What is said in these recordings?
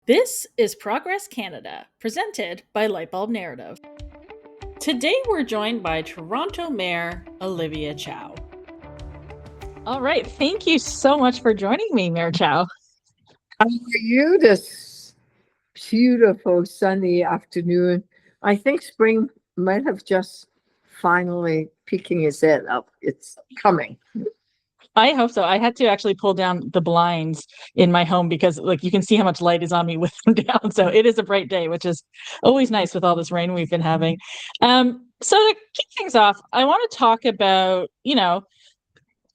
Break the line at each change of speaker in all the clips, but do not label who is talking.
This is Progress Canada, presented by Lightbulb Narrative. Today we're joined by Toronto Mayor Olivia Chow.
All right. Thank you so much for joining me, Mayor Chow.
How are you this beautiful sunny afternoon? I think spring might have just finally peeking its head up. It's coming.
I hope so. I had to actually pull down the blinds in my home because you can see how much light is on me with them down. So it is a bright day, which is always nice with all this rain we've been having. So to kick things off, I want to talk about,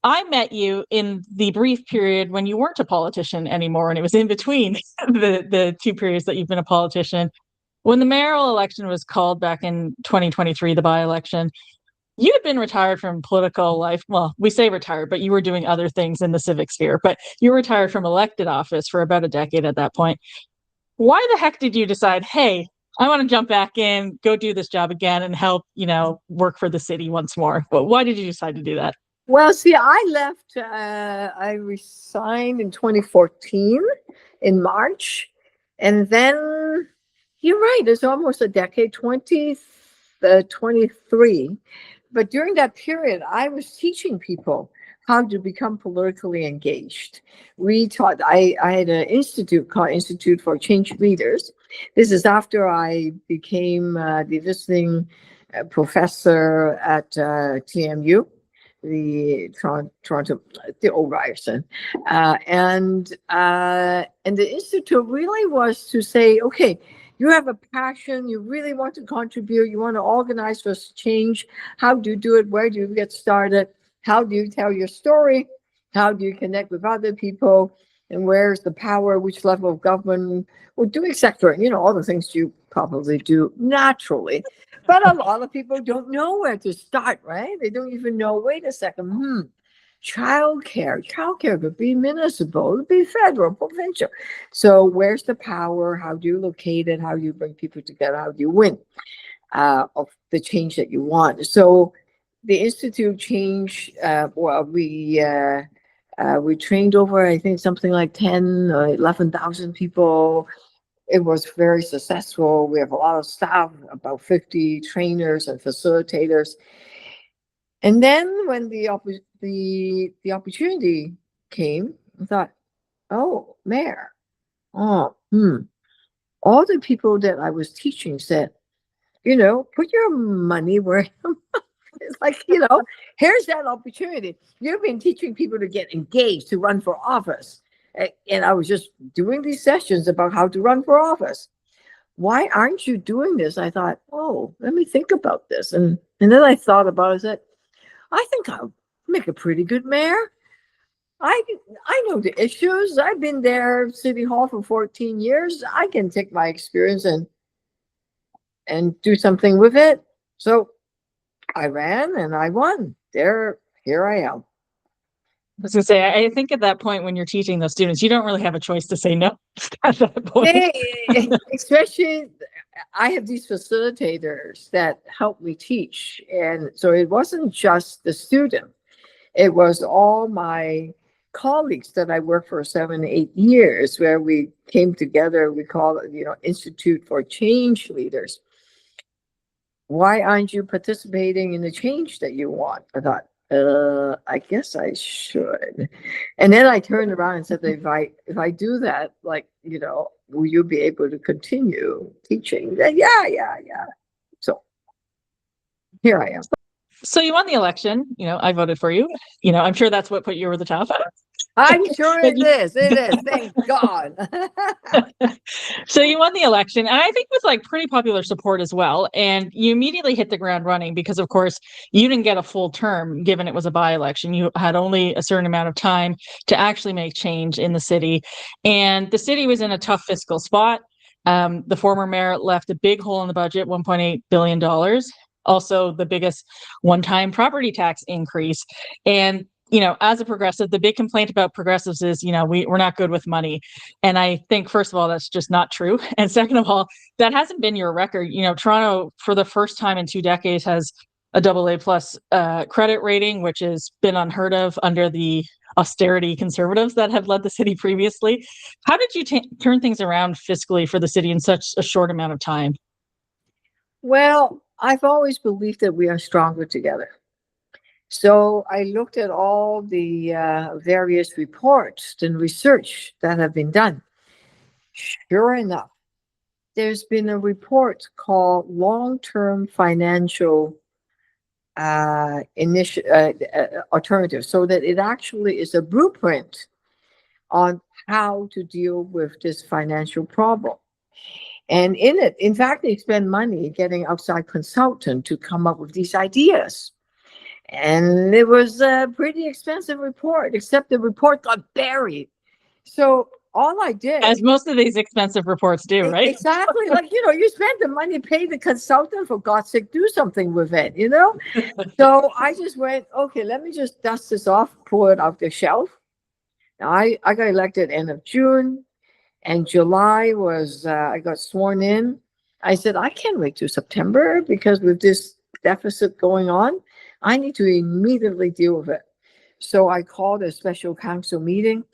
I met you in the brief period when you weren't a politician anymore, and it was in between the two periods that you've been a politician. When the mayoral election was called back in 2023, the by-election, you had been retired from political life. Well, we say retired, but you were doing other things in the civic sphere. But you were retired from elected office for about a decade at that point. Why the heck did you decide, hey, I want to jump back in, go do this job again and help, work for the city once more? But why did you decide to do that?
Well, see, I left, I resigned in 2014 in March. And then, you're right, it's almost a decade, 23. But during that period, I was teaching people how to become politically engaged. We taught, I had an institute called Institute for Change Leaders. This is after I became the visiting professor at TMU, the Toronto, the old Ryerson. And the Institute really was to say, okay, you have a passion, you really want to contribute, you want to organize for change. How do you do it? Where do you get started? How do you tell your story? How do you connect with other people? And where's the power? Which level of government will do, etc. All the things you probably do naturally. But a lot of people don't know where to start, right? They don't even know, wait a second, childcare could be municipal, it could be federal, provincial. So where's the power? How do you locate it? How do you bring people together? How do you win of the change that you want? So the Institute change, we trained over, I think, something like 10 or 11,000 people. It was very successful. We have a lot of staff, about 50 trainers and facilitators. And then when the opportunity came, I thought, oh, mayor, all the people that I was teaching said, put your money where it's like, here's that opportunity. You've been teaching people to get engaged, to run for office. And I was just doing these sessions about how to run for office. Why aren't you doing this? I thought, oh, let me think about this. And then I thought about it. I said, I think I'll make a pretty good mayor. I know the issues. I've been there, City Hall, for 14 years. I can take my experience and do something with it. So I ran and I won. Here I am.
I was going to say, I think at that point when you're teaching those students, you don't really have a choice to say no at that point.
Especially, I have these facilitators that help me teach. And so it wasn't just the student. It was all my colleagues that I worked for 7, 8 years, where we came together. We call it, Institute for Change Leaders. Why aren't you participating in the change that you want? I thought, I guess I should. And then I turned around and said, if I do that, will you be able to continue teaching? Yeah. So here I am.
So you won the election. I voted for you. I'm sure that's what put you over the top.
I'm sure it is. Thank God.
So you won the election, and I think with pretty popular support as well. And you immediately hit the ground running because, of course, you didn't get a full term, given it was a by-election. You had only a certain amount of time to actually make change in the city. And the city was in a tough fiscal spot. The former mayor left a big hole in the budget, $1.8 billion. Also the biggest one-time property tax increase. And as a progressive, the big complaint about progressives is, we're not good with money. And I think, first of all, that's just not true. And second of all, that hasn't been your record. Toronto, for the first time in 2 decades, has a AA plus credit rating, which has been unheard of under the austerity conservatives that have led the city previously. How did you turn things around fiscally for the city in such a short amount of time?
Well, I've always believed that we are stronger together. So I looked at all the various reports and research that have been done. Sure enough, there's been a report called Long-Term Financial Alternative, so that it actually is a blueprint on how to deal with this financial problem. And in it, in fact, they spend money getting outside consultant to come up with these ideas. And it was a pretty expensive report, except the report got buried. So all I did,
As most of these expensive reports do, right?
exactly, like, you spend the money, pay the consultant, for God's sake, do something with it, So I just went, okay, let me just dust this off, pull it off the shelf. Now, I got elected end of June, and July was, I got sworn in. I said, I can't wait till September, because with this deficit going on, I need to immediately deal with it. So I called a special council meeting,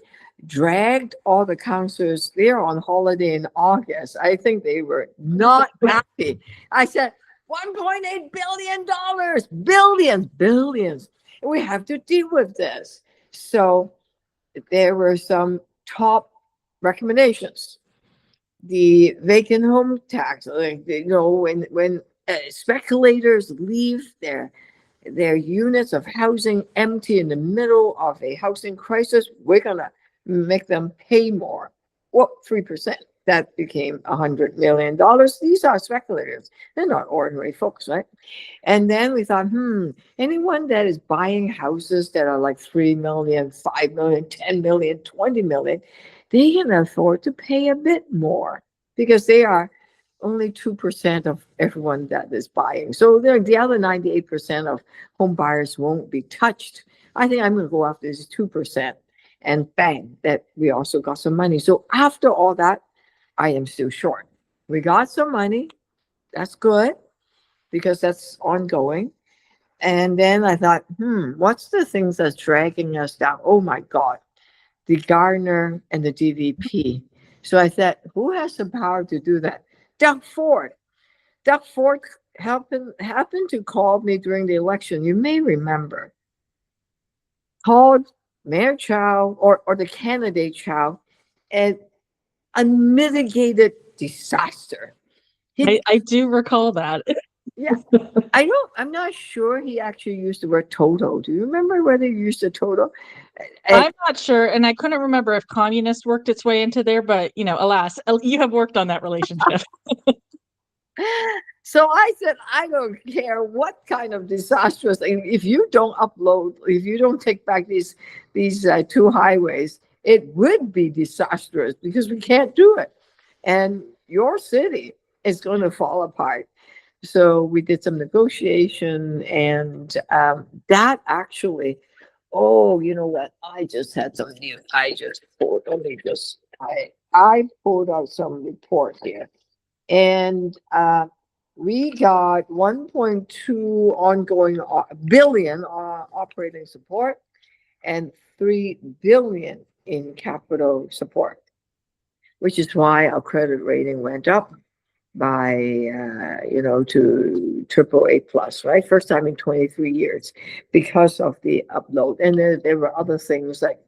dragged all the councillors there on holiday in August. I think they were not happy. I said, $1.8 billion, billions. We have to deal with this. So there were some top recommendations. The vacant home tax, like, when speculators leave their units of housing empty in the middle of a housing crisis, we're gonna make them pay more. Well, 3%. That became $100 million. These are speculators. They're not ordinary folks, right? And then we thought, anyone that is buying houses that are like 3 million, 5 million, 10 million, 20 million, they can afford to pay a bit more, because they are only 2% of everyone that is buying. So the other 98% of home buyers won't be touched. I think I'm going to go after this 2%, and bang, that we also got some money. So after all that, I am still short. We got some money. That's good, because that's ongoing. And then I thought, what's the things that's dragging us down? Oh my God, the Gardner and the DVP. So I thought, who has the power to do that? Doug Ford. Doug Ford happened to call me during the election. You may remember. Called Mayor Chow or the candidate Chow an unmitigated disaster.
I do recall that.
Yeah, I'm not sure he actually used the word total. Do you remember whether he used the total?
I'm not sure, and I couldn't remember if communist worked its way into there, but alas, you have worked on that relationship.
So I said, I don't care what kind of disastrous thing. If you don't upload, if you don't take back these two highways, it would be disastrous, because we can't do it, and your city is going to fall apart. So we did some negotiation, and that actually, oh, you know what? I just had some news. I pulled out some report here, and we got 1.2 ongoing billion operating support, and 3 billion in capital support, which is why our credit rating went up by to AAA plus, right? First time in 23 years, because of the upload. And there were other things like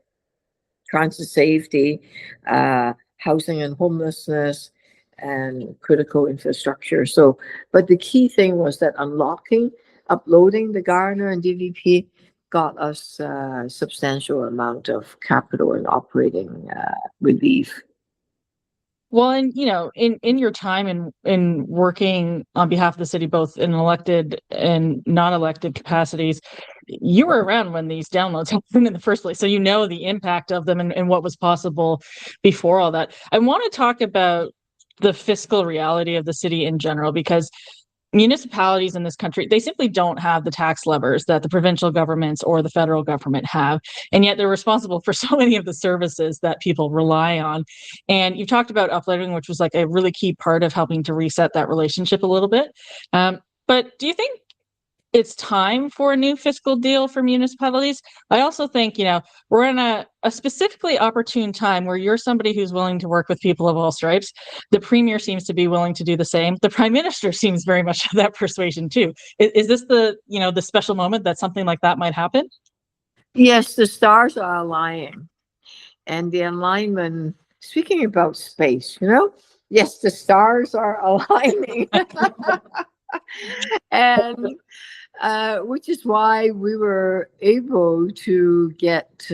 transit safety, housing and homelessness, and critical infrastructure. So, but the key thing was that uploading the Gardner and DVP got us a substantial amount of capital and operating relief.
Well, and in your time in working on behalf of the city, both in elected and non-elected capacities, you were around when these downloads happened in the first place, so you know the impact of them and what was possible before all that. I want to talk about the fiscal reality of the city in general, because municipalities in this country, they simply don't have the tax levers that the provincial governments or the federal government have, and yet they're responsible for so many of the services that people rely on. And you talked about uploading, which was like a really key part of helping to reset that relationship a little bit. But do you think it's time for a new fiscal deal for municipalities. I also think, we're in a specifically opportune time where you're somebody who's willing to work with people of all stripes. The premier seems to be willing to do the same. The prime minister seems very much of that persuasion too. Is this the special moment that something like that might happen?
Yes, the stars are aligning. And the alignment, speaking about space, yes, the stars are aligning. And which is why we were able to get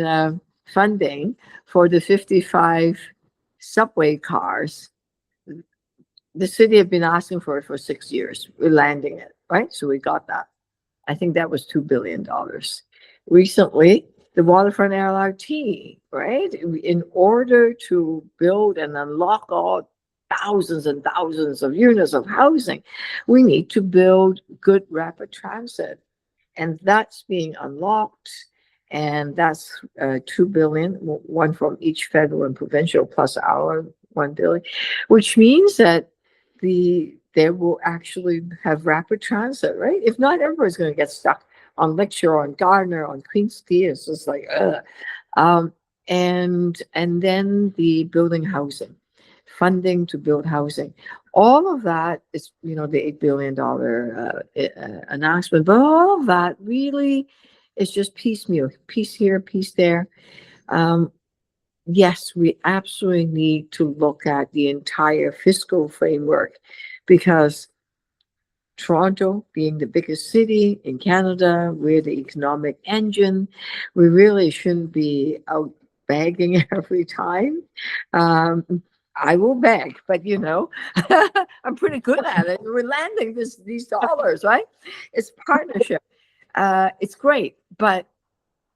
funding for the 55 subway cars. The city had been asking for it for 6 years. We're landing it, right? So we got that. I think that was $2 billion. Recently, the waterfront LRT, right? In order to build and unlock all thousands and thousands of units of housing, we need to build good rapid transit. And that's being unlocked. And that's 2 billion, one from each federal and provincial plus our 1 billion, which means that they will actually have rapid transit, right? If not, everybody's going to get stuck on Lakeshore, on Gardner, on Queen's Quay. It's just like, and then the building housing, funding to build housing. All of that is, the $8 billion announcement, but all of that really is just piecemeal, piece here, piece there. Yes, we absolutely need to look at the entire fiscal framework because Toronto being the biggest city in Canada, we're the economic engine. We really shouldn't be out begging every time. I will beg, but I'm pretty good at it. We're landing these dollars, right? It's partnership. It's great, but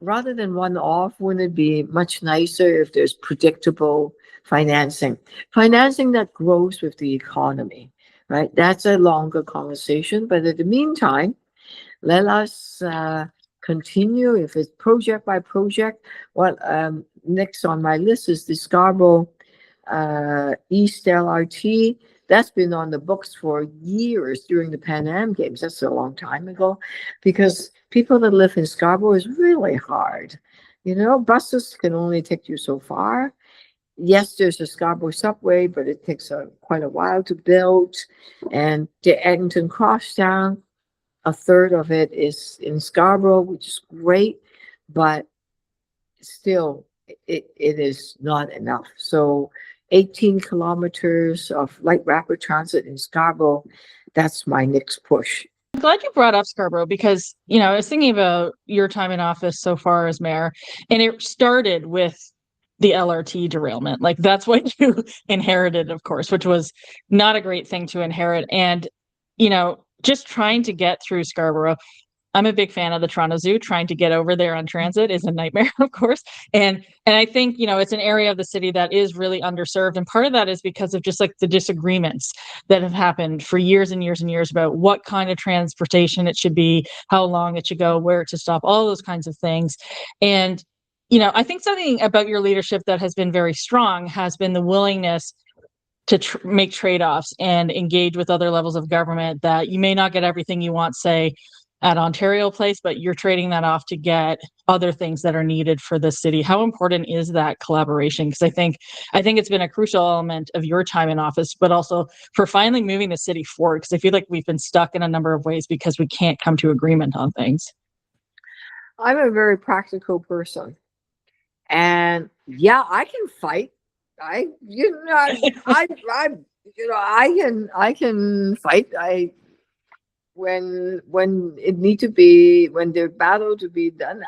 rather than one off, wouldn't it be much nicer if there's predictable financing that grows with the economy, right? That's a longer conversation, but in the meantime, let us continue. If it's project by project, next on my list is the Scarborough East LRT. That's been on the books for years during the Pan Am Games. That's a long time ago, because people that live in Scarborough is really hard. Buses can only take you so far. Yes, there's a Scarborough subway, but it takes quite a while to build. And the Eglinton Crosstown, a third of it is in Scarborough, which is great, but still, it is not enough. So 18 kilometers of light rapid transit in Scarborough, that's my next push.
I'm glad you brought up Scarborough because, I was thinking about your time in office so far as mayor, and it started with the LRT derailment. Like, that's what you inherited, of course, which was not a great thing to inherit. And, just trying to get through Scarborough. I'm a big fan of the Toronto Zoo. Trying to get over there on transit is a nightmare, of course. And I think, it's an area of the city that is really underserved. And part of that is because of just like the disagreements that have happened for years and years and years about what kind of transportation it should be, how long it should go, where it should stop, all those kinds of things. And, I think something about your leadership that has been very strong has been the willingness to make trade-offs and engage with other levels of government that you may not get everything you want, say, at Ontario Place, but you're trading that off to get other things that are needed for the city. How important is that collaboration? Because I think it's been a crucial element of your time in office, but also for finally moving the city forward. Because I feel like we've been stuck in a number of ways because we can't come to agreement on things.
I'm a very practical person, and yeah, I can fight. I can fight. When it need to be, when there's battle to be done.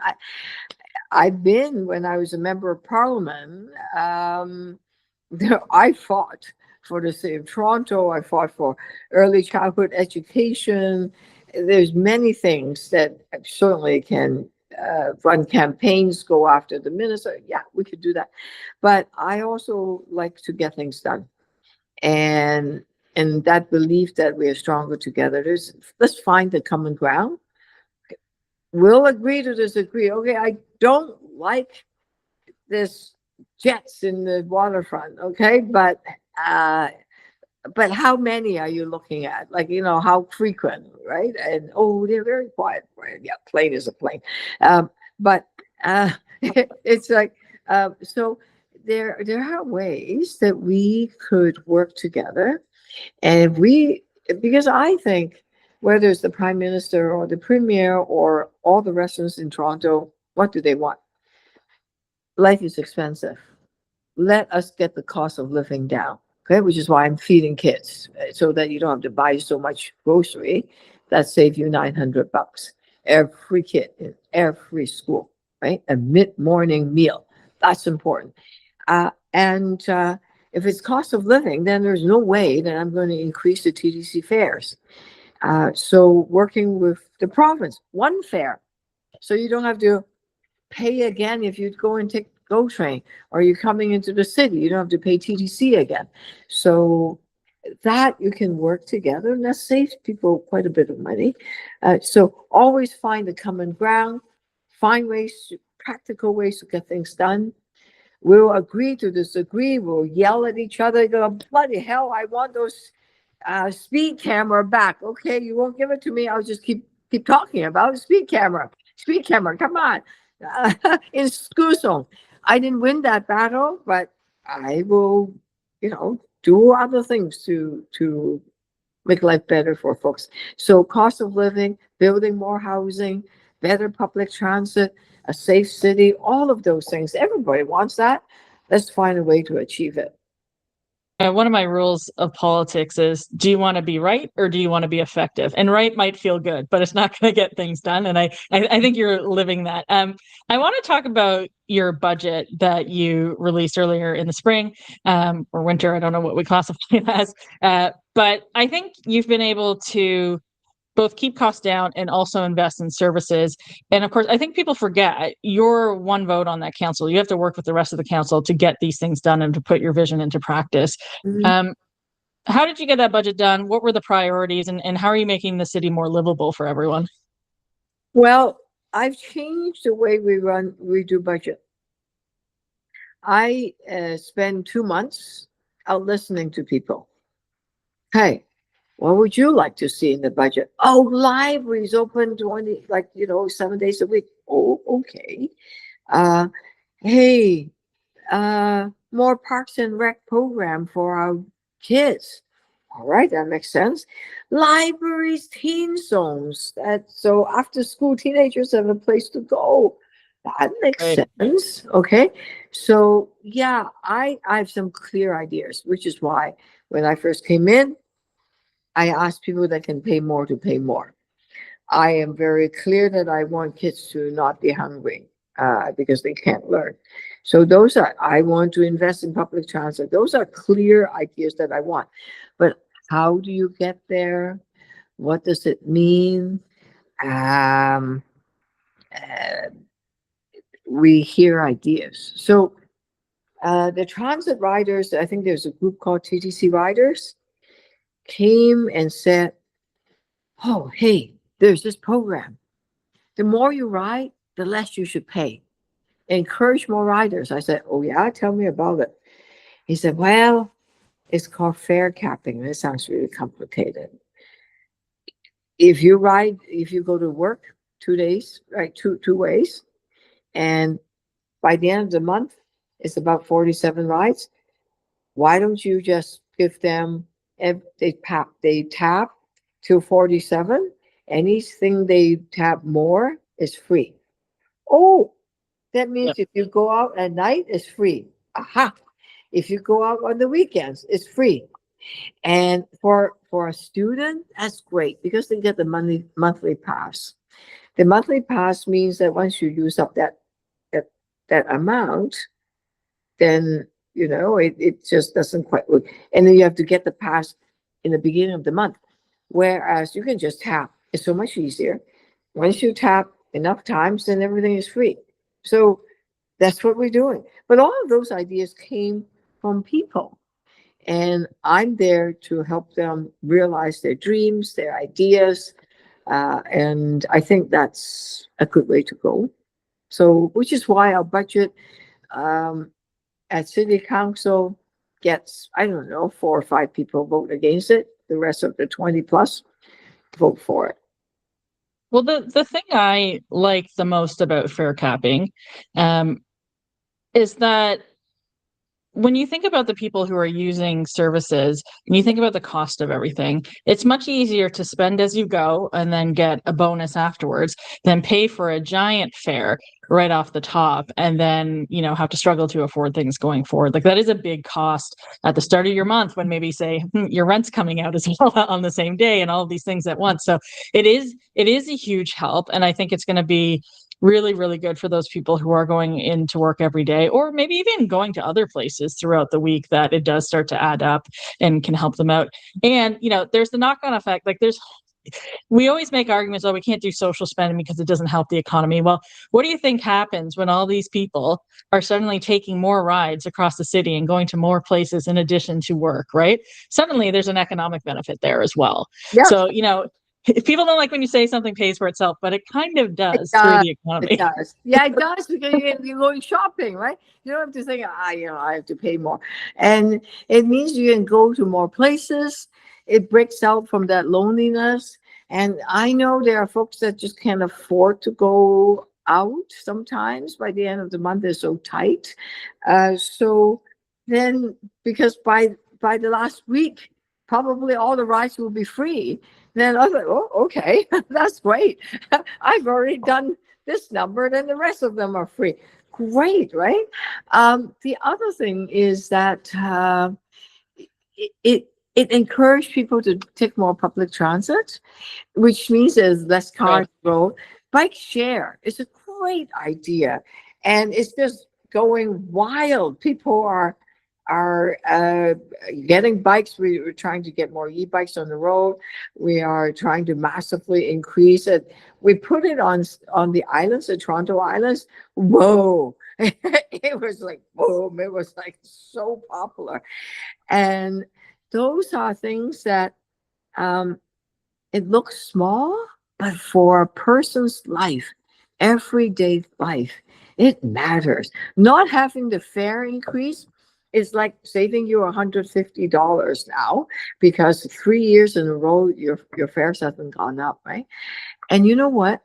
I've been, when I was a member of parliament, I fought for the city of Toronto. I fought for early childhood education. There's many things that certainly can run campaigns, go after the minister. Yeah, we could do that. But I also like to get things done. And that belief that we are stronger together. Let's find the common ground. We'll agree to disagree. Okay, I don't like this jets in the waterfront. Okay, but but how many are you looking at? Like, how frequent, right? And oh, they're very quiet. Right? Yeah, plane is a plane. But it's like, so there are ways that we could work together. And because I think whether it's the prime minister or the premier or all the residents in Toronto, what do they want? Life is expensive. Let us get the cost of living down. Okay, which is why I'm feeding kids so that you don't have to buy so much grocery. That save you $900 every kid in every school, right? A mid-morning meal. That's important. And if it's cost of living, then there's no way that I'm going to increase the TDC fares. So working with the province, one fare, so you don't have to pay again if you go and take GO train, or you're coming into the city, you don't have to pay TTC again. So that you can work together, and that saves people quite a bit of money. So always find the common ground, find practical ways to get things done. We'll agree to disagree. We'll yell at each other. Go, bloody hell! I want those speed camera back. Okay, you won't give it to me. I'll just keep talking about speed camera. Speed camera, come on. In school zone. I didn't win that battle, but I will, do other things to make life better for folks. So cost of living, building more housing, better public transit, a safe city, all of those things. Everybody wants that. Let's find a way to achieve it.
One of my rules of politics is, do you want to be right or do you want to be effective? And right might feel good, but it's not going to get things done. And I think you're living that. I want to talk about your budget that you released earlier in the spring, or winter. I don't know what we classify it as. But I think you've been able to both keep costs down and also invest in services. And of course, I think people forget you're one vote on that council. You have to work with the rest of the council to get these things done and to put your vision into practice.
Mhm.
How did you get that budget done? What were the priorities, and how are you making the city more livable for everyone?
Well, I've changed the way we do budget. I spend 2 months out listening to people. Hey, what would you like to see in the budget? Oh, libraries open 20, 7 days a week. Oh, okay. Uh, hey, more parks and rec program for our kids. All right, that makes sense. Libraries, teen zones. So after school, teenagers have a place to go. That makes
Right.
sense. Okay. So yeah, I have some clear ideas, which is why when I first came in, I asked people that can pay more to pay more. I am very clear that I want kids to not be hungry because they can't learn. So I want to invest in public transit. Those are clear ideas that I want. But how do you get there? What does it mean? Um, uh, we hear ideas. So the transit riders, I think there's a group called TTC Riders, came and said, oh, hey, there's this program. The more you ride, the less you should pay. Encourage more riders. I said, oh, yeah, tell me about it. He said, well, it's called fare capping. It sounds really complicated. If you go to work 2 days, right, two ways, and by the end of the month, it's about 47 rides. Why don't you just give them, they tap till 47. Anything they tap more is free. Oh, that means
Yep.
if you go out at night, it's free. Aha. If you go out on the weekends, it's free. And for a student, that's great because they get the monthly pass. The monthly pass means that once you use up that, that amount, then it just doesn't quite work. And then you have to get the pass in the beginning of the month. Whereas you can just tap. It's so much easier. Once you tap enough times, then everything is free. So that's what we're doing. But all of those ideas came from people. And I'm there to help them realize their dreams, their ideas. And I think that's a good way to go. So, which is why our budget at City Council gets, I don't know, 4 or 5 people vote against it. The rest of the 20 plus vote for it.
Well, the thing I like the most about fair capping, is that when you think about the people who are using services and you think about the cost of everything, it's much easier to spend as you go and then get a bonus afterwards than pay for a giant fare right off the top and then, have to struggle to afford things going forward. Like that is a big cost at the start of your month when maybe say your rent's coming out as well on the same day and all of these things at once. So it is a huge help. And I think it's going to be really, really good for those people who are going into work every day, or maybe even going to other places throughout the week, that it does start to add up and can help them out. And, there's the knock-on effect. Like we always make arguments, we can't do social spending because it doesn't help the economy. Well, what do you think happens when all these people are suddenly taking more rides across the city and going to more places in addition to work, right? Suddenly there's an economic benefit there as well.
Yeah.
So, people don't like when you say something pays for itself, but it kind of does through the economy.
It does. Yeah, it does, because you're going shopping, right? You don't have to think, I have to pay more. And it means you can go to more places. It breaks out from that loneliness. And I know there are folks that just can't afford to go out sometimes. By the end of the month, they're so tight. So then, because by the last week, probably all the rides will be free. Then I was like, oh, okay, that's great. I've already done this number, then the rest of them are free. Great, right? The other thing is that it encouraged people to take more public transit, which means there's less cars on the road. Bike share is a great idea, and it's just going wild. People are getting bikes. We're trying to get more e-bikes on the road. We are trying to massively increase it. We put it on the islands, the Toronto islands. Whoa. It was like boom. It was like so popular. And those are things that it looks small, but for a person's life, everyday life, it matters. Not having the fare increase is like saving you $150 now, because 3 years in a row your fares haven't gone up, right? And you know what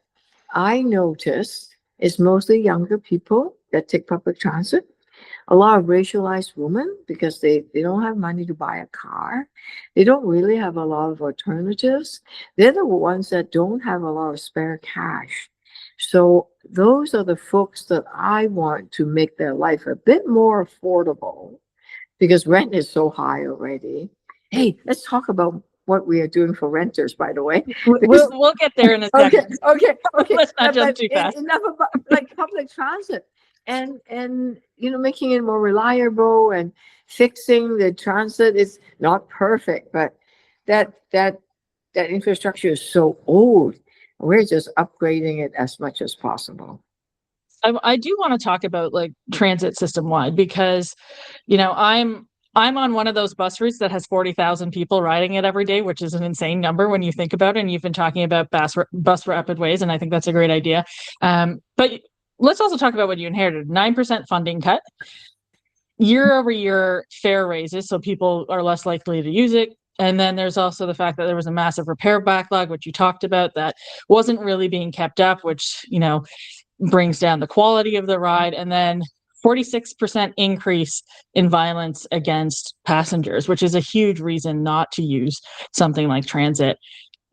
I noticed is mostly younger people that take public transit. A lot of racialized women, because they don't have money to buy a car. They don't really have a lot of alternatives. They're the ones that don't have a lot of spare cash. So those are the folks that I want to make their life a bit more affordable, because rent is so high already. Hey, let's talk about what we are doing for renters, by the way.
We'll get there in a second.
Okay.
Let's not jump too fast.
Enough about like public transit and making it more reliable and fixing the transit. Is not perfect, but that infrastructure is so old. We're just upgrading it as much as possible.
I do want to talk about like transit system wide, because, I'm on one of those bus routes that has 40,000 people riding it every day, which is an insane number when you think about it. And you've been talking about bus rapid ways, and I think that's a great idea. But let's also talk about what you inherited: 9% funding cut, year over year fare raises, so people are less likely to use it. And then there's also the fact that there was a massive repair backlog, which you talked about, that wasn't really being kept up, which, brings down the quality of the ride. And then 46% increase in violence against passengers, which is a huge reason not to use something like transit.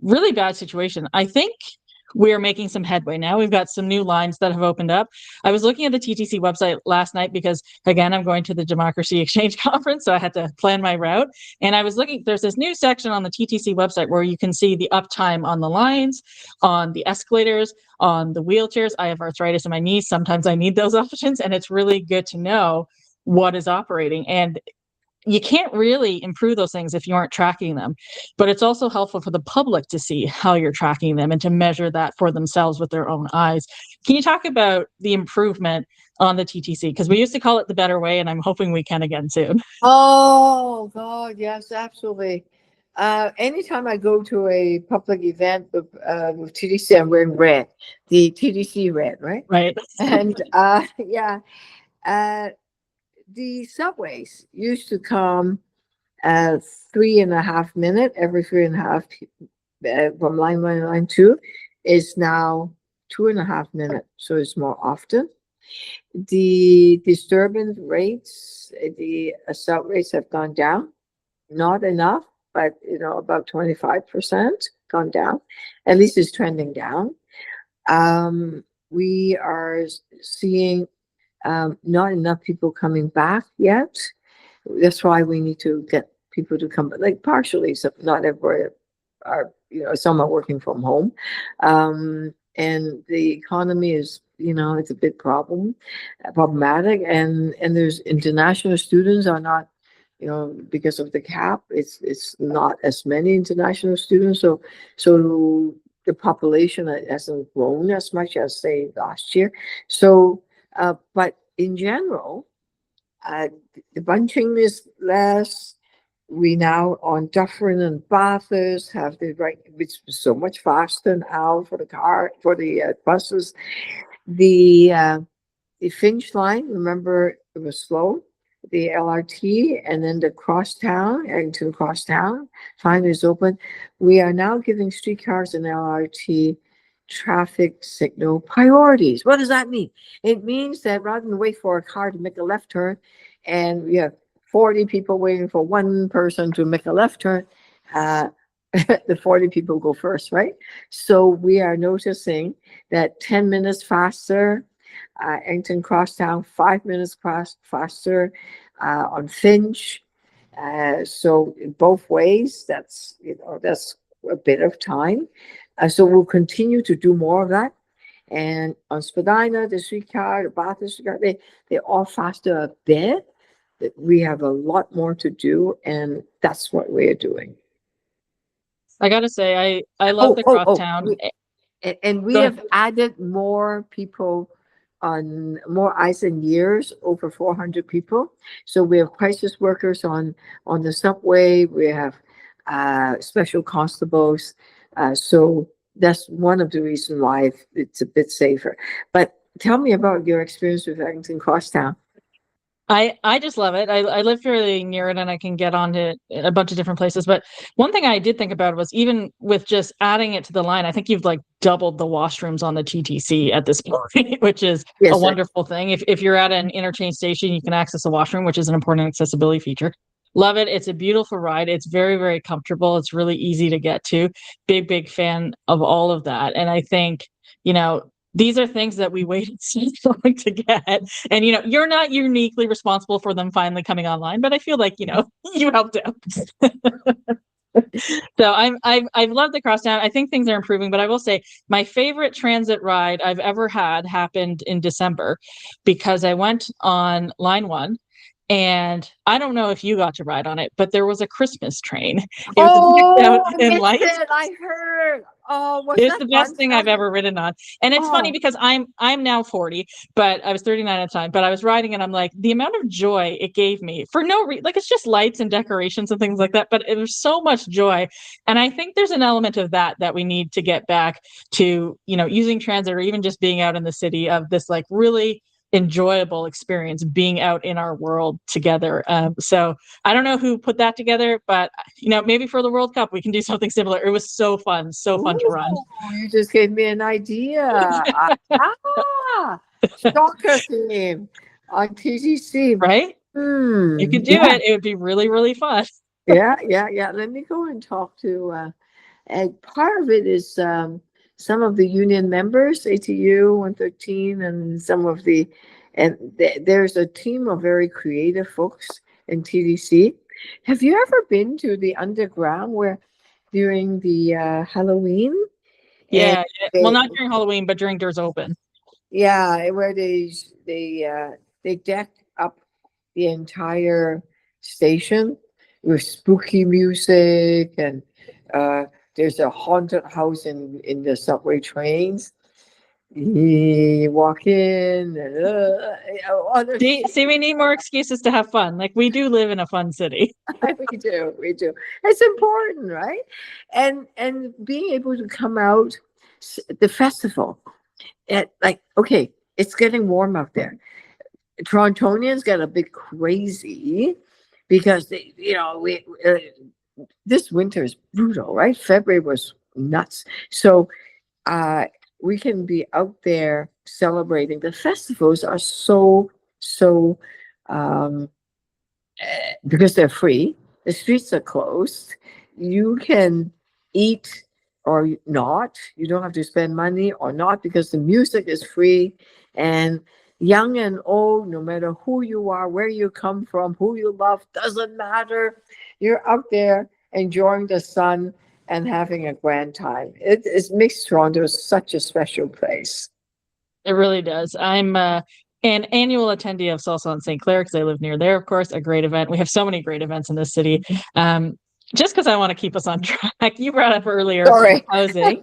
Really bad situation. I think we're making some headway now. We've got some new lines that have opened up. I was looking at the TTC website last night because, again, I'm going to the Democracy Exchange Conference, so I had to plan my route. And I was looking, there's this new section on the TTC website where you can see the uptime on the lines, on the escalators, on the wheelchairs. I have arthritis in my knees. Sometimes I need those options, and it's really good to know what is operating. And you can't really improve those things if you aren't tracking them. But it's also helpful for the public to see how you're tracking them and to measure that for themselves with their own eyes. Can you talk about the improvement on the TTC? Because we used to call it the better way, and I'm hoping we can again soon.
Oh, God, yes, absolutely. Anytime I go to a public event with TDC, I'm wearing red, the TDC red, right?
Right.
And yeah, the subways used to come at 3.5 minutes, every 3.5, from line 1 and line 2 is now 2.5 minutes. So it's more often. The disturbance rates, the assault rates have gone down. Not enough, but about 25% gone down. At least it's trending down. We are seeing not enough people coming back yet. That's why we need to get people to come, like partially, so not everybody are, some are working from home. And the economy is, it's a big problematic. And there's international students are not, because of the cap, it's not as many international students. So the population hasn't grown as much as say last year. So, but in general, uh, the bunching is less. We now on Dufferin and Bathurst have the right, which is so much faster now for the buses. The Finch line, remember, it was slow. The LRT and then the crosstown, Eglinton crosstown, finally is open. We are now giving streetcars and LRT traffic signal priorities. What does that mean? It means that rather than wait for a car to make a left turn, and we have 40 people waiting for one person to make a left turn, the 40 people go first, right? So we are noticing that 10 minutes faster, Eglinton Crosstown, 5 minutes faster on Finch. So in both ways, that's a bit of time. So we'll continue to do more of that. And on Spadina, the streetcar, the Bathurst streetcar, they're all faster a bit. We have a lot more to do, and that's what we're doing.
I gotta say, I love the crosstown.
And we have added more people on more eyes and ears, over 400 people. So we have crisis workers on the subway. We have special constables. So that's one of the reasons why it's a bit safer. But tell me about your experience with Eglinton Crosstown.
I just love it. I live fairly near it and I can get onto a bunch of different places. But one thing I did think about was even with just adding it to the line, I think you've like doubled the washrooms on the TTC at this point, which is a wonderful thing. If you're at an interchange station, you can access a washroom, which is an important accessibility feature. Love it. It's a beautiful ride. It's very, very comfortable. It's really easy to get to. Big fan of all of that. And I think, these are things that we waited so long to get. And, you're not uniquely responsible for them finally coming online, but I feel like, you helped out. So I've loved the crosstown. I think things are improving, but I will say my favorite transit ride I've ever had happened in December because I went on line 1. And I don't know if you got to ride on it, but there was a Christmas train. It was
I heard. Oh,
it's the best thing I've ever ridden on. And it's funny because I'm now 40, but I was 39 at the time, but I was riding and I'm like, the amount of joy it gave me for no reason, like it's just lights and decorations and things like that, but it was so much joy. And I think there's an element of that we need to get back to, using transit or even just being out in the city, of this like really enjoyable experience being out in our world together. So I don't know who put that together, but maybe for the World Cup we can do something similar. It was so fun to run.
You just gave me an idea. Soccer theme on TTC,
right? You could do it. It would be really, really fun.
Yeah. Let me go and talk to. And part of it is some of the union members, ATU 113, and there's a team of very creative folks in TDC. Have you ever been to the underground where during the Halloween?
Yeah. Well, not during Halloween, but during Doors Open.
Yeah, where they deck up the entire station with spooky music, and there's a haunted house in the subway trains. You walk in, and
see, we need more excuses to have fun. Like we do live in a fun city.
we do. It's important, right? And being able to come out, the festival, okay, it's getting warm out there. Torontonians get a bit crazy because they, this winter is brutal, right? February was nuts. So we can be out there celebrating. The festivals are so um, because they're free. The streets are closed. You can eat or not. You don't have to spend money or not because the music is free. And young and old, no matter who you are, where you come from, who you love, doesn't matter. You're out there enjoying the sun and having a grand time. It makes Toronto such a special place.
It really does. I'm an annual attendee of Salsa in St. Clair because I live near there, of course, a great event. We have so many great events in this city. Just because I want to keep us on track, you brought up earlier
Sorry.
housing.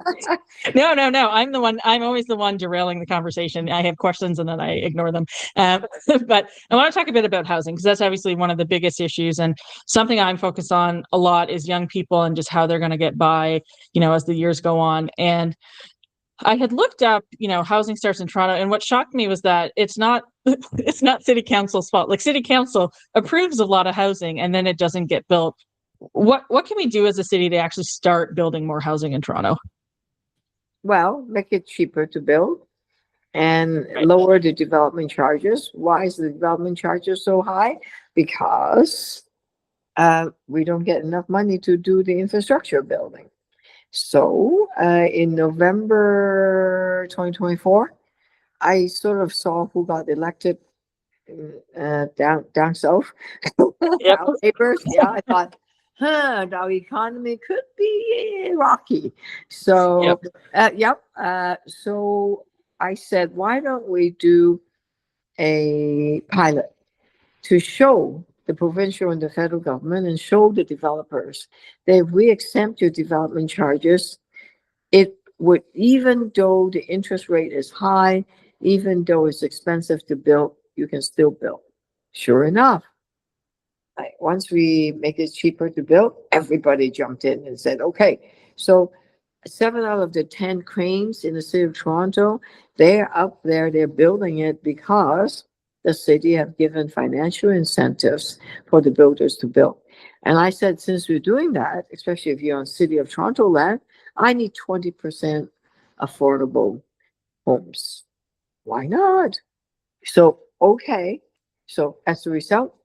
No. I'm always the one derailing the conversation. I have questions and then I ignore them. But I want to talk a bit about housing because that's obviously one of the biggest issues, and something I'm focused on a lot is young people and just how they're going to get by, as the years go on. And I had looked up, housing starts in Toronto, and what shocked me was that it's not it's not city council's fault. Like, city council approves a lot of housing and then it doesn't get built. What can we do as a city to actually start building more housing in Toronto?
Well, make it cheaper to build and
Right.
lower the development charges. Why is the development charges so high? Because we don't get enough money to do the infrastructure building. So in November 2024, I sort of saw who got elected down south.
Yep.
Our neighbors. Yeah, I thought, our economy could be rocky. So, so I said, why don't we do a pilot to show the provincial and the federal government and show the developers that if we exempt your development charges, it would, even though the interest rate is high, even though it's expensive to build, you can still build. Sure enough, once we make it cheaper to build, everybody jumped in and said, okay. So 7 out of the 10 cranes in the city of Toronto, they're up there, they're building it because the city have given financial incentives for the builders to build. And I said, since we're doing that, especially if you're on City of Toronto land, I need 20% affordable homes. Why not? So, okay. So as a result,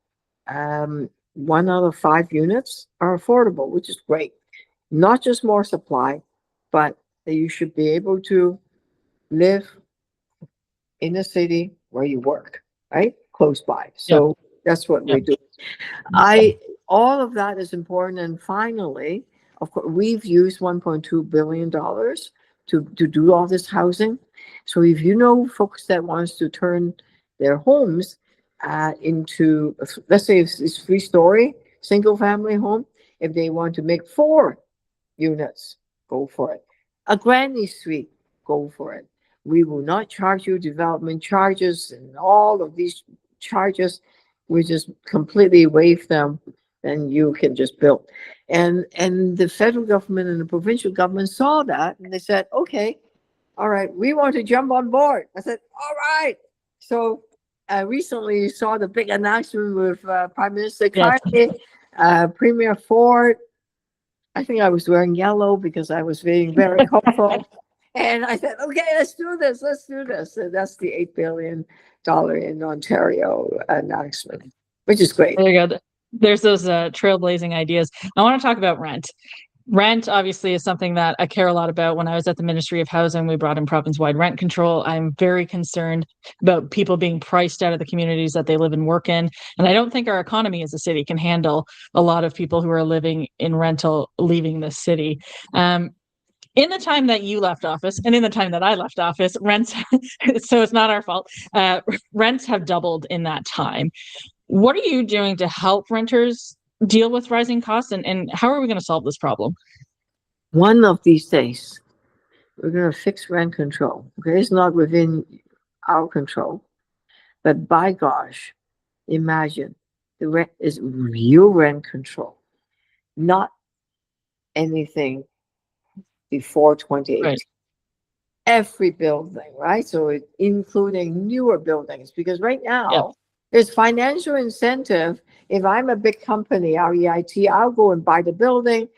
1 out of 5 units are affordable, which is great. Not just more supply, but that you should be able to live in a city where you work, right? Close by. So that's what we do. All of that is important. And finally, of course, we've used $1.2 billion to do all this housing. So if you know folks that wants to turn their homes into, let's say it's 3-story, single family home, if they want to make 4 units, go for it. A granny suite, go for it. We will not charge you development charges and all of these charges. We just completely waive them, and you can just build. And the federal government and the provincial government saw that, and they said, okay, all right, we want to jump on board. I said, all right. So recently you saw the big announcement with Prime Minister Carney, Premier Ford. I think I was wearing yellow because I was being very hopeful. And I said, okay, let's do this. So that's the $8 billion in Ontario announcement, which is great.
There you go. There's those trailblazing ideas. I want to talk about rent. Rent obviously is something that I care a lot about. When I was at the Ministry of Housing, we brought in province-wide rent control. I'm very concerned about people being priced out of the communities that they live and work in. And I don't think our economy as a city can handle a lot of people who are living in rental leaving the city. In the time that you left office and in the time that I left office, rents, so it's not our fault, rents have doubled in that time. What are you doing to help renters deal with rising costs, and how are we going to solve this problem?
One of these days, we're going to fix rent control. Okay, it's not within our control, but by gosh, imagine the rent is real rent control, not anything before 2018.
Right.
Every building, right? So including newer buildings, because right now There's financial incentive. If I'm a big company, REIT, I'll go and buy the building.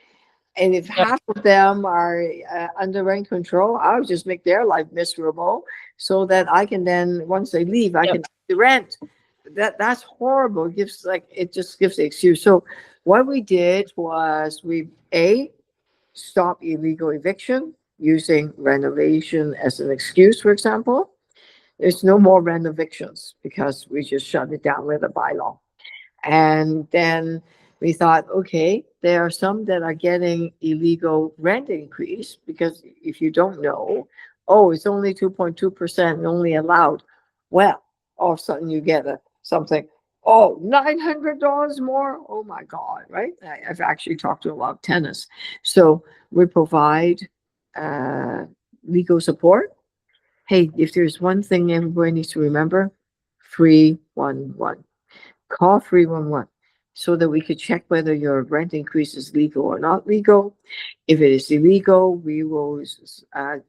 And if
Yep.
half of them are under rent control, I'll just make their life miserable so that I can then, once they leave, I
Yep.
can pay the rent. That's horrible. It just gives the excuse. So what we did was stop illegal eviction using renovation as an excuse, for example. There's no more renovations because we just shut it down with a bylaw. And then we thought, okay, there are some that are getting illegal rent increase because if you don't know, oh, it's only 2.2% only allowed. Well, all of a sudden you get something, oh, $900 more. Oh my God, right? I've actually talked to a lot of tenants. So we provide legal support. Hey, if there's one thing everybody needs to remember, 311. Call 311 so that we could check whether your rent increase is legal or not legal. If it is illegal, we will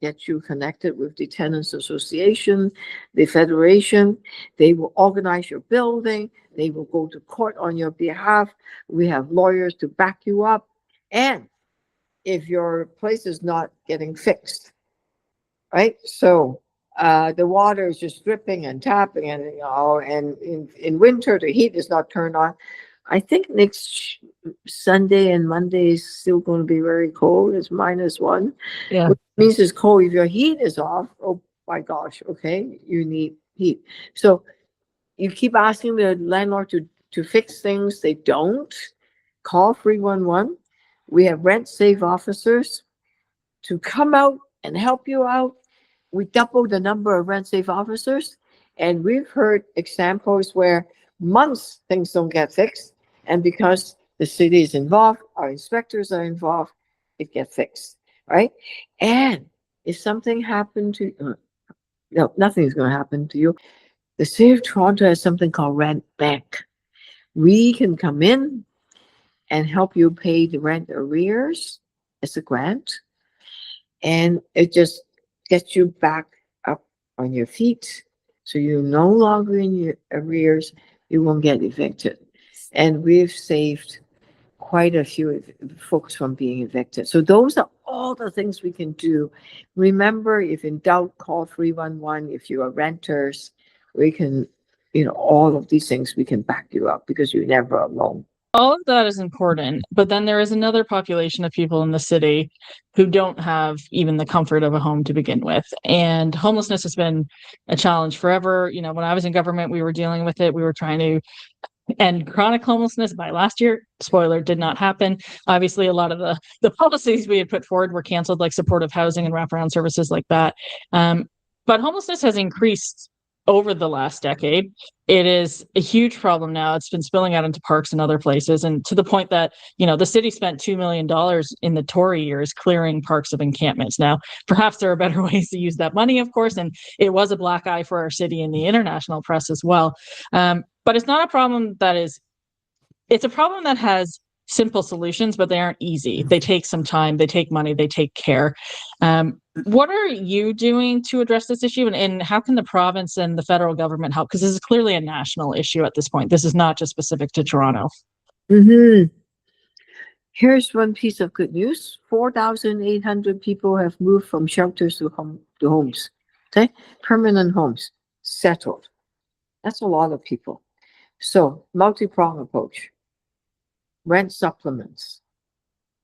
get you connected with the Tenants Association, the Federation. They will organize your building. They will go to court on your behalf. We have lawyers to back you up. And if your place is not getting fixed, right? So the water is just dripping and tapping, and and in winter the heat is not turned on. I think next Sunday and Monday is still going to be very cold. It's -1,
Yeah.
which means it's cold. If your heat is off, oh my gosh, okay, you need heat. So you keep asking the landlord to fix things, they don't. Call 311. We have rent safe officers to come out and help you out. We doubled the number of rent safe officers, and we've heard examples where months things don't get fixed, and because the city is involved, our inspectors are involved, it gets fixed, right? And if something happened to no, nothing's going to happen to you. The city of Toronto has something called rent bank. We can come in and help you pay the rent arrears as a grant, and it just gets you back up on your feet. So you're no longer in your arrears, you won't get evicted. And we've saved quite a few folks from being evicted. So those are all the things we can do. Remember, if in doubt, call 311. If you are renters, we can, all of these things we can back you up because you're never alone.
All of that is important, but then there is another population of people in the city who don't have even the comfort of a home to begin with. And homelessness has been a challenge forever. When I was in government, we were dealing with it. We were trying to end chronic homelessness by last year. Spoiler, did not happen. Obviously, a lot of the policies we had put forward were canceled, like supportive housing and wraparound services like that. But homelessness has increased over the last decade. It is a huge problem now. It's been spilling out into parks and other places, and to the point that the city spent $2 million in the Tory years clearing parks of encampments. Now, perhaps there are better ways to use that money, of course, and it was a black eye for our city in the international press as well. But it's not a problem it's a problem that has simple solutions, but they aren't easy. They take some time, they take money, they take care. What are you doing to address this issue, and how can the province and the federal government help? Because this is clearly a national issue at this point. This is not just specific to Toronto.
Mm-hmm. Here's one piece of good news. 4,800 people have moved from shelters to homes. Okay? Permanent homes. Settled. That's a lot of people. So, multi-pronged approach. Rent supplements.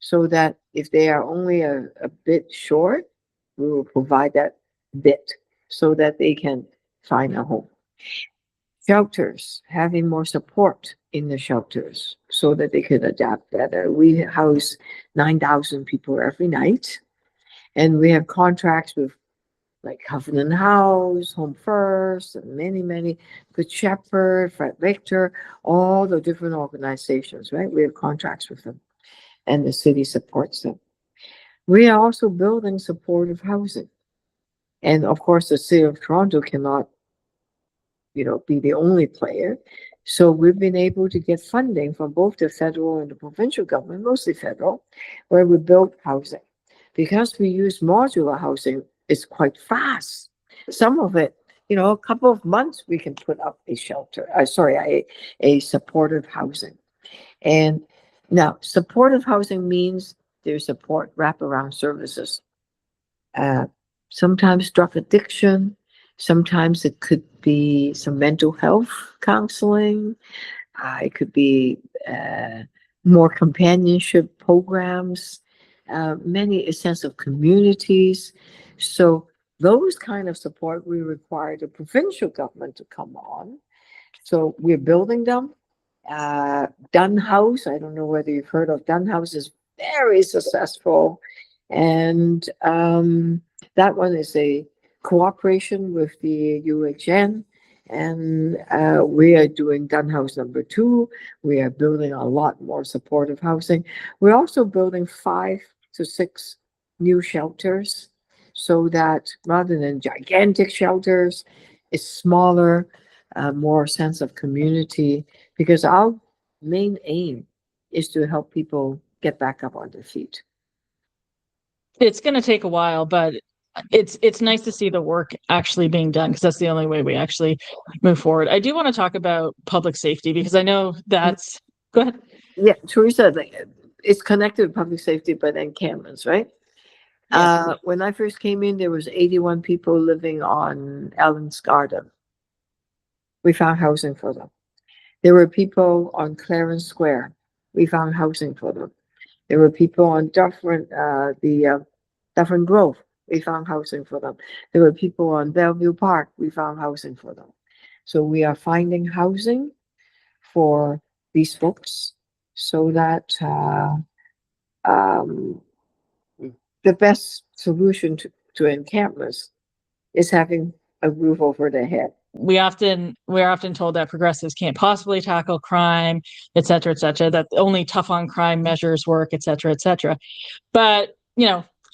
So that if they are only a bit short, we will provide that bit so that they can find a home. Shelters, having more support in the shelters so that they could adapt better. We house 9,000 people every night, and we have contracts with like Covenant House, Home First, and many, Good Shepherd, Fred Victor, all the different organizations, right? We have contracts with them, and the city supports them. We are also building supportive housing. And of course, the city of Toronto cannot be the only player. So we've been able to get funding from both the federal and the provincial government, mostly federal, where we build housing. Because we use modular housing, it's quite fast. Some of it a couple of months, we can put up a shelter, a supportive housing. And now supportive housing means there's support wraparound services. Uh, Sometimes drug addiction, sometimes it could be some mental health counseling, it could be more companionship programs, many a sense of communities. So those kind of support we require the provincial government to come on. So we're building them. Dunn House, I don't know whether you've heard of Dunn House, is very successful. And that one is a cooperation with the UHN. And we are doing Dunn House number 2. We are building a lot more supportive housing. We're also building 5 to 6 new shelters so that rather than gigantic shelters, it's smaller, more sense of community, because our main aim is to help people get back up on their feet.
It's going to take a while, but it's nice to see the work actually being done, because that's the only way we actually move forward. I do want to talk about public safety, because I know that's go ahead.
Yeah, Teresa, it's connected to public safety, but encampments, right?
Yes.
When I first came in, there was 81 people living on Ellen's Garden. We found housing for them. There were people on Clarence Square. We found housing for them. There were people on Dufferin Grove. We found housing for them. There were people on Bellevue Park. We found housing for them. So we are finding housing for these folks so that the best solution to encampments is having a roof over their head.
We're often told that progressives can't possibly tackle crime, et cetera, that only tough on crime measures work, et cetera. But,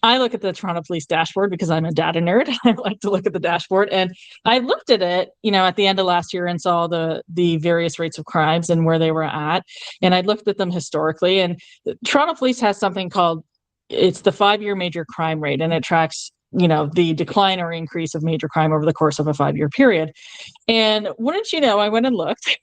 I look at the Toronto Police dashboard because I'm a data nerd. I like to look at the dashboard, and I looked at it, at the end of last year and saw the various rates of crimes and where they were at. And I looked at them historically, and Toronto Police has something called, it's the 5-year major crime rate, and it tracks, the decline or increase of major crime over the course of a 5-year period. And wouldn't you know, I went and looked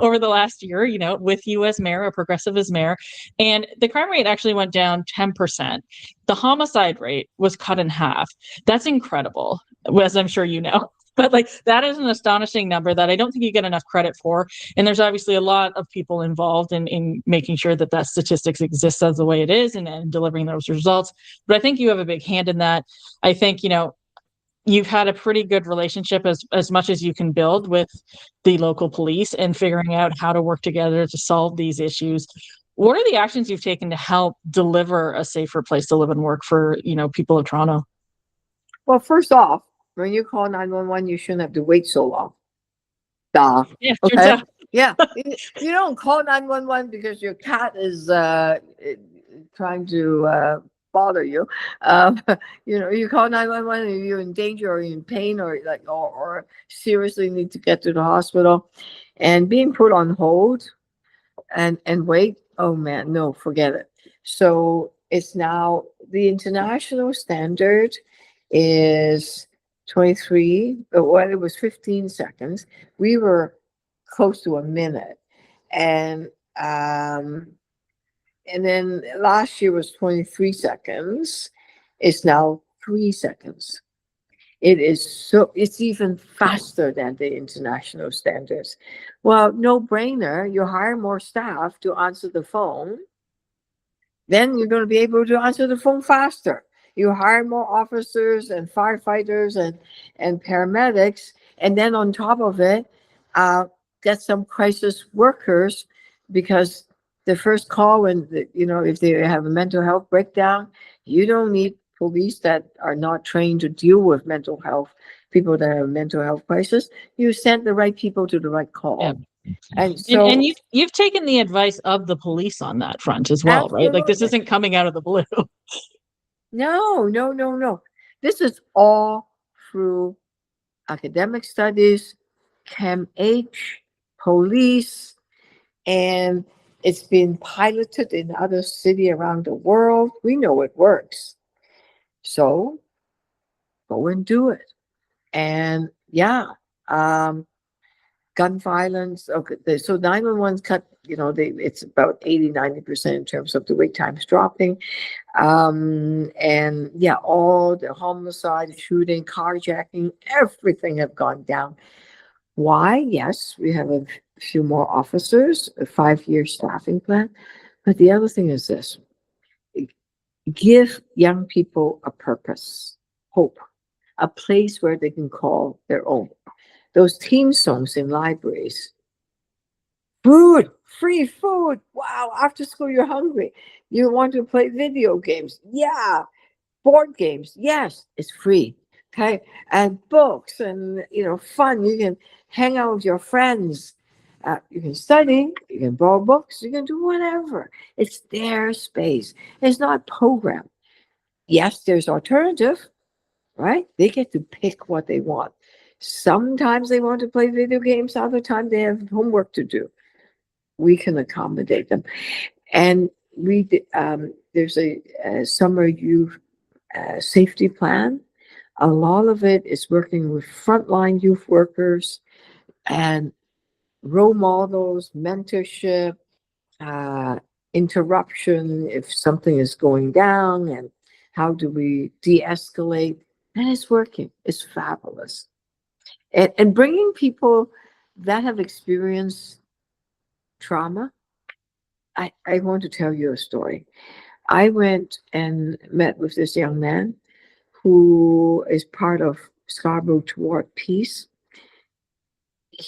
over the last year, with you as mayor, a progressive as mayor, and the crime rate actually went down 10%. The homicide rate was cut in half. That's incredible, as I'm sure you know. But that is an astonishing number that I don't think you get enough credit for. And there's obviously a lot of people involved in making sure that statistics exists as the way it is and delivering those results. But I think you have a big hand in that. I think, you've had a pretty good relationship as much as you can build with the local police and figuring out how to work together to solve these issues. What are the actions you've taken to help deliver a safer place to live and work for, people of Toronto?
Well, first off, when you call 911, you shouldn't have to wait so long. Duh.
Yeah,
Okay. Yeah. You don't call 911 because your cat is trying to bother you. You call 911 and you're in danger or you're in pain or seriously need to get to the hospital, and being put on hold and wait. Oh man, no, forget it. So it's now the international standard is 23. Well, it was 15 seconds. We were close to a minute, and then last year was 23 seconds. It's now 3 seconds. It's even faster than the international standards. Well, no brainer. You hire more staff to answer the phone, then you're going to be able to answer the phone faster. You hire more officers and firefighters and paramedics, and then on top of it, get some crisis workers, because the first call when if they have a mental health breakdown, you don't need police that are not trained to deal with mental health people that have a mental health crisis. You send the right people to the right call.
Yeah.
And so
and you've taken the advice of the police on that front as well, right? This
absolutely.
isn't coming out of the blue.
No. This is all through academic studies, CAMH, police, and it's been piloted in other cities around the world. We know it works. So go and do it. And Yeah. Gun violence. Okay, so 911's cut, it's about 80-90% in terms of the wait times dropping. And yeah, all the homicide, shooting, carjacking, everything have gone down. Why? Yes, we have a few more officers, a 5-year staffing plan. But the other thing is this: give young people a purpose, hope, a place where they can call their own. Those theme songs in libraries, food, free food. Wow, after school you're hungry. You want to play video games. Yeah, board games. Yes, it's free. Okay. And books and, fun. You can hang out with your friends. You can study, you can borrow books, you can do whatever. It's their space. It's not programmed. Yes, there's alternative, right? They get to pick what they want. Sometimes they want to play video games, other time they have homework to do. We can accommodate them. And there's a summer youth safety plan. A lot of it is working with frontline youth workers and role models, mentorship, uh, interruption if something is going down, and how do we de-escalate. And it's working. It's fabulous. And bringing people that have experienced trauma. I want to tell you a story. I went and met with this young man who is part of Scarborough Toward Peace.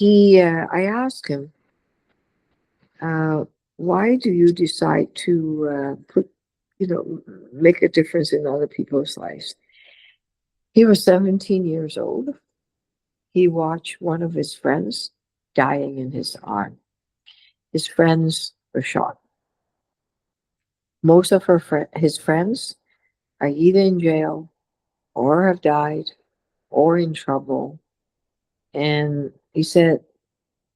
I asked him, uh, why do you decide to make a difference in other people's lives? He was 17 years old. He watched one of his friends dying in his arm. His friends were shot. Most of his friends are either in jail or have died or in trouble. And he said,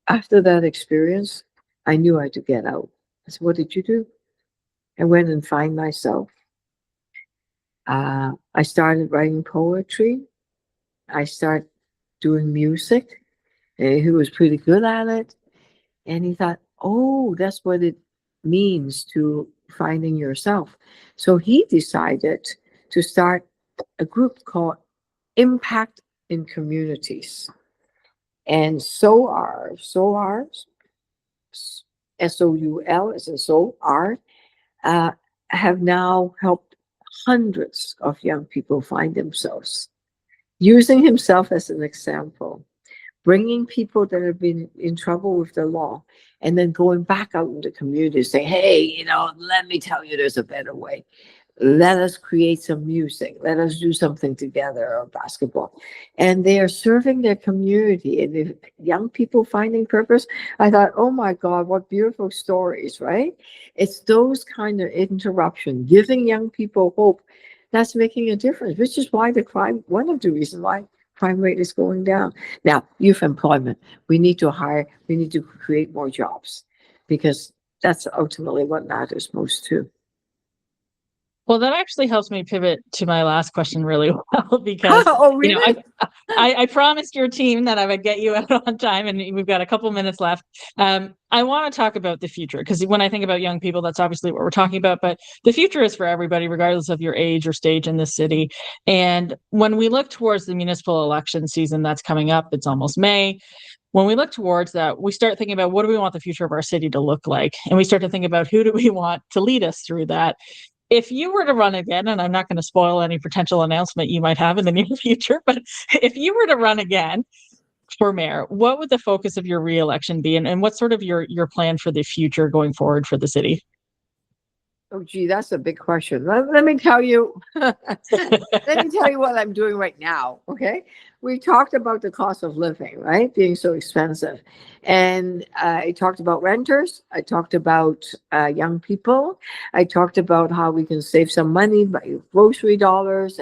after that experience, I knew I had to get out. I said, what did you do? I went and find myself. I started writing poetry. I started doing music. And he was pretty good at it. And he thought, oh, that's what it means to finding yourself. So he decided to start a group called Impact in Communities. And SOUR, SOUL is a SOUR, uh, have now helped hundreds of young people find themselves. Using himself as an example, bringing people that have been in trouble with the law, and then going back out in the community saying, hey, let me tell you there's a better way. Let us create some music. Let us do something together, or basketball. And they are serving their community. And if young people finding purpose, I thought, oh my God, what beautiful stories, right? It's those kind of interruption, giving young people hope, that's making a difference, which is why one of the reasons why crime rate is going down. Now, youth employment, we need to create more jobs, because that's ultimately what matters most too.
Well, that actually helps me pivot to my last question really well, because
Oh, really?
I promised your team that I would get you out on time, and we've got a couple minutes left. I want to talk about the future, because when I think about young people, that's obviously what we're talking about, but the future is for everybody, regardless of your age or stage in this city. And when we look towards the municipal election season that's coming up, it's almost May. When we look towards that, we start thinking about what do we want the future of our city to look like? And we start to think about who do we want to lead us through that. If you were to run again, and I'm not going to spoil any potential announcement you might have in the near future, but if you were to run again for mayor, what would the focus of your reelection be? And what's sort of your plan for the future going forward for the city?
Oh, gee, that's a big question. Let me tell you. Let me tell you what I'm doing right now. Okay, we talked about the cost of living, right, being so expensive, and I talked about renters. I talked about young people. I talked about how we can save some money by grocery dollars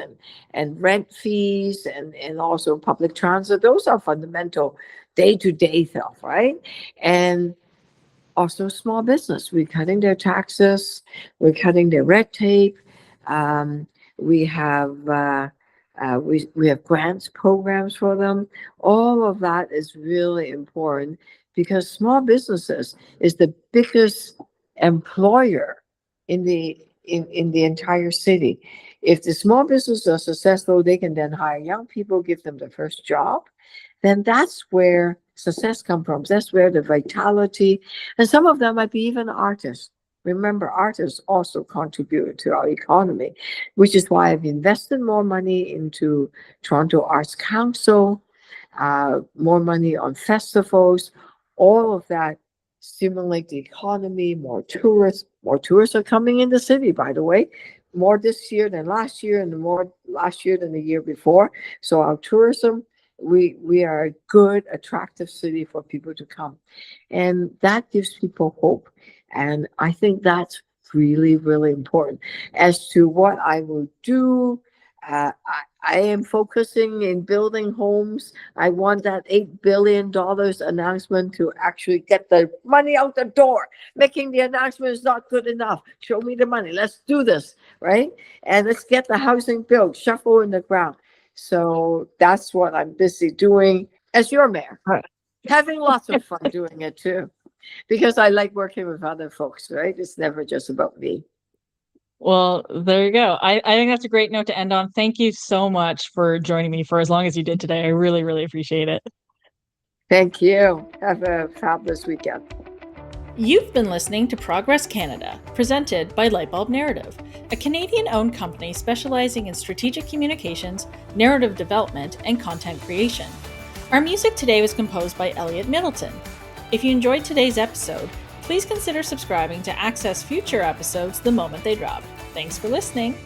and rent fees and also public transit. Those are fundamental day-to-day stuff, right? And also small business. We're cutting their taxes. We're cutting their red tape. We have We have grants programs for them. All of that is really important because small businesses is the biggest employer in the entire city. If the small businesses are successful, they can then hire young people, give them the first job. Then that's where success comes from. That's where the vitality, and some of them might be even artists. Remember, artists also contribute to our economy, which is why I've invested more money into Toronto Arts Council, more money on festivals. All of that stimulate the economy, more tourists. More tourists are coming in the city, by the way, more this year than last year, and more last year than the year before. So our tourism, we are a good, attractive city for people to come, and that gives people hope. And I think that's really, really important. As to what I will do, I am focusing in building homes. I want that $8 billion announcement to actually get the money out the door. Making the announcement is not good enough. Show me the money. Let's do this, right? And let's get the housing built, shovel in the ground. So that's what I'm busy doing as your mayor.
Right.
Having lots of fun doing it too, because I like working with other folks, right? It's never just about me.
Well, there you go. I think that's a great note to end on. Thank you so much for joining me for as long as you did today. I really, really appreciate it.
Thank you. Have a fabulous weekend.
You've been listening to Progress Canada, presented by Lightbulb Narrative, a Canadian-owned company specializing in strategic communications, narrative development, and content creation. Our music today was composed by Elliot Middleton. If you enjoyed today's episode, please consider subscribing to access future episodes the moment they drop. Thanks for listening.